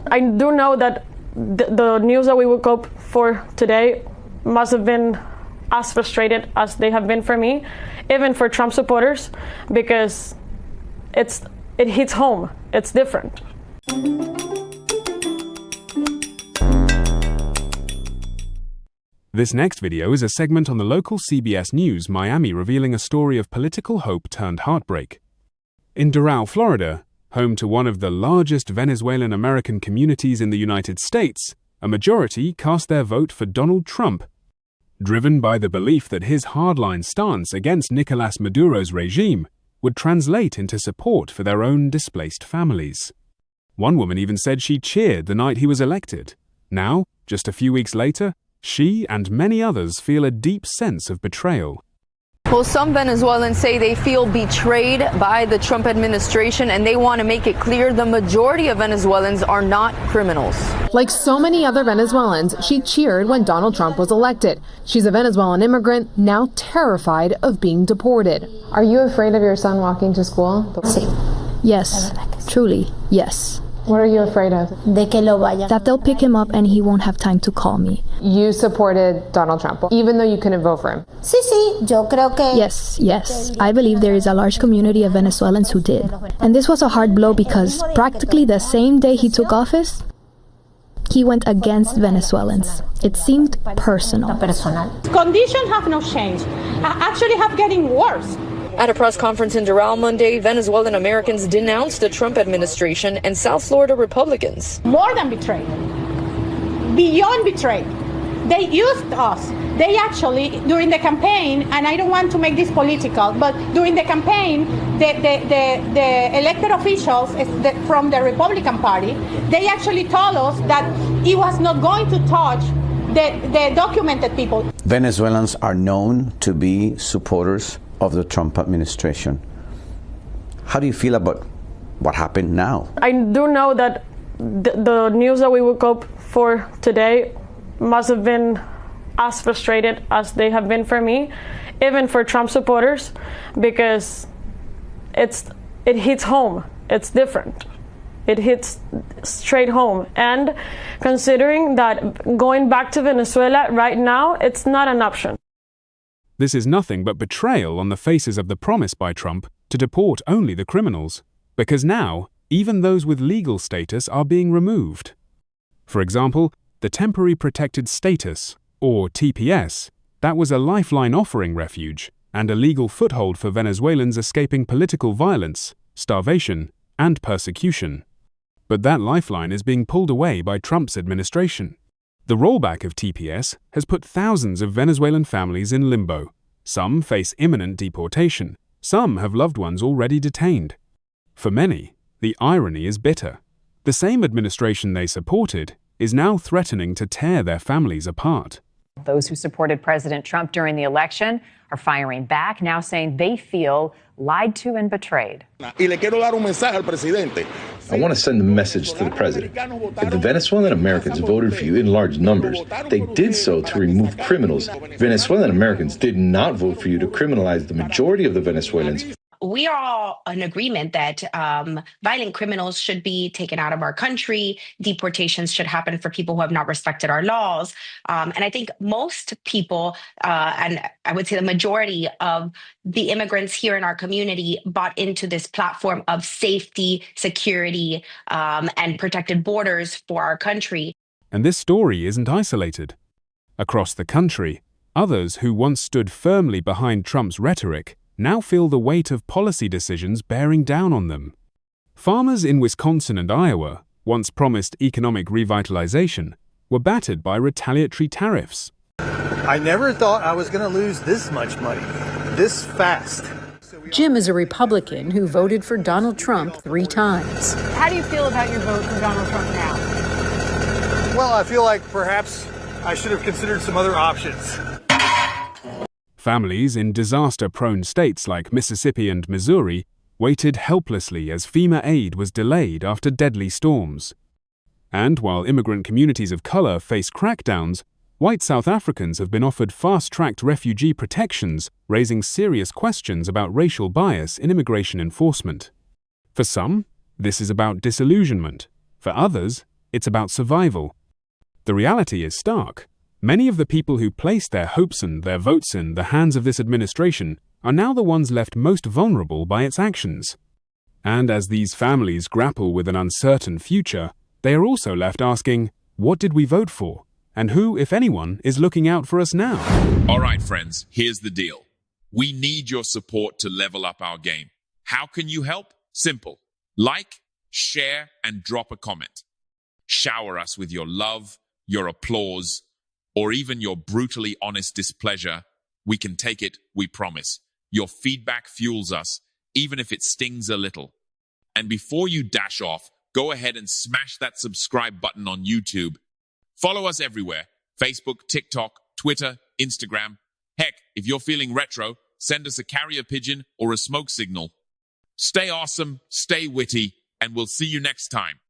I do know that the news that we woke up for today must have been as frustrated as they have been for me, even for Trump supporters, because it hits home. It's different. This next video is a segment on the local CBS News Miami revealing a story of political hope turned heartbreak. In Doral, Florida, home to one of the largest Venezuelan American communities in the United States, a majority cast their vote for Donald Trump, driven by the belief that his hardline stance against Nicolás Maduro's regime would translate into support for their own displaced families. One woman even said she cheered the night he was elected. Now, just a few weeks later, she and many others feel a deep sense of betrayal. Well, some Venezuelans say they feel betrayed by the Trump administration, and they want to make it clear the majority of Venezuelans are not criminals. Like so many other Venezuelans, she cheered when Donald Trump was elected. She's a Venezuelan immigrant, now terrified of being deported. Are you afraid of your son walking to school? Yes, truly, yes. What are you afraid of? That they'll pick him up and he won't have time to call me. You supported Donald Trump, even though you couldn't vote for him. Yes. I believe there is a large community of Venezuelans who did. And this was a hard blow because practically the same day he took office, he went against Venezuelans. It seemed personal. Conditions have not changed, actually have getting worse. At a press conference in Doral Monday, Venezuelan Americans denounced the Trump administration and South Florida Republicans. More than betrayed, beyond betrayed. They used us. They actually, during the campaign, and I don't want to make this political, but during the campaign, the elected officials from the Republican Party, they actually told us that he was not going to touch the documented people. Venezuelans are known to be supporters of the Trump administration. How do you feel about what happened now? I do know that the news that we woke up for today must have been as frustrated as they have been for me, even for Trump supporters, because it hits home. It's different. It hits straight home. And considering that going back to Venezuela right now, it's not an option. This is nothing but betrayal on the faces of the promise by Trump to deport only the criminals, because now even those with legal status are being removed. For example, the Temporary Protected Status, or TPS, that was a lifeline offering refuge and a legal foothold for Venezuelans escaping political violence, starvation, and persecution. But that lifeline is being pulled away by Trump's administration. The rollback of TPS has put thousands of Venezuelan families in limbo. Some face imminent deportation. Some have loved ones already detained. For many, the irony is bitter. The same administration they supported is now threatening to tear their families apart. Those who supported President Trump during the election are firing back, now saying they feel lied to and betrayed. I want to send a message to the president. If the Venezuelan Americans voted for you in large numbers, they did so to remove criminals. Venezuelan Americans did not vote for you to criminalize the majority of the Venezuelans. We are all in agreement that violent criminals should be taken out of our country. Deportations should happen for people who have not respected our laws. And I think most people, and I would say the majority of the immigrants here in our community, bought into this platform of safety, security, and protected borders for our country. And this story isn't isolated. Across the country, others who once stood firmly behind Trump's rhetoric now feel the weight of policy decisions bearing down on them. Farmers in Wisconsin and Iowa, once promised economic revitalization, were battered by retaliatory tariffs. I never thought I was going to lose this much money, this fast. Jim is a Republican who voted for Donald Trump 3 times. How do you feel about your vote for Donald Trump now? Well, I feel like perhaps I should have considered some other options. Families in disaster-prone states like Mississippi and Missouri waited helplessly as FEMA aid was delayed after deadly storms. And while immigrant communities of color face crackdowns, white South Africans have been offered fast-tracked refugee protections, raising serious questions about racial bias in immigration enforcement. For some, this is about disillusionment. For others, it's about survival. The reality is stark. Many of the people who placed their hopes and their votes in the hands of this administration are now the ones left most vulnerable by its actions. And as these families grapple with an uncertain future, they are also left asking, what did we vote for? And who, if anyone, is looking out for us now? All right, friends, here's the deal. We need your support to level up our game. How can you help? Simple. Like, share, and drop a comment. Shower us with your love, your applause, or even your brutally honest displeasure. We can take it, we promise. Your feedback fuels us, even if it stings a little. And before you dash off, go ahead and smash that subscribe button on YouTube. Follow us everywhere: Facebook, TikTok, Twitter, Instagram. Heck, if you're feeling retro, send us a carrier pigeon or a smoke signal. Stay awesome, stay witty, and we'll see you next time.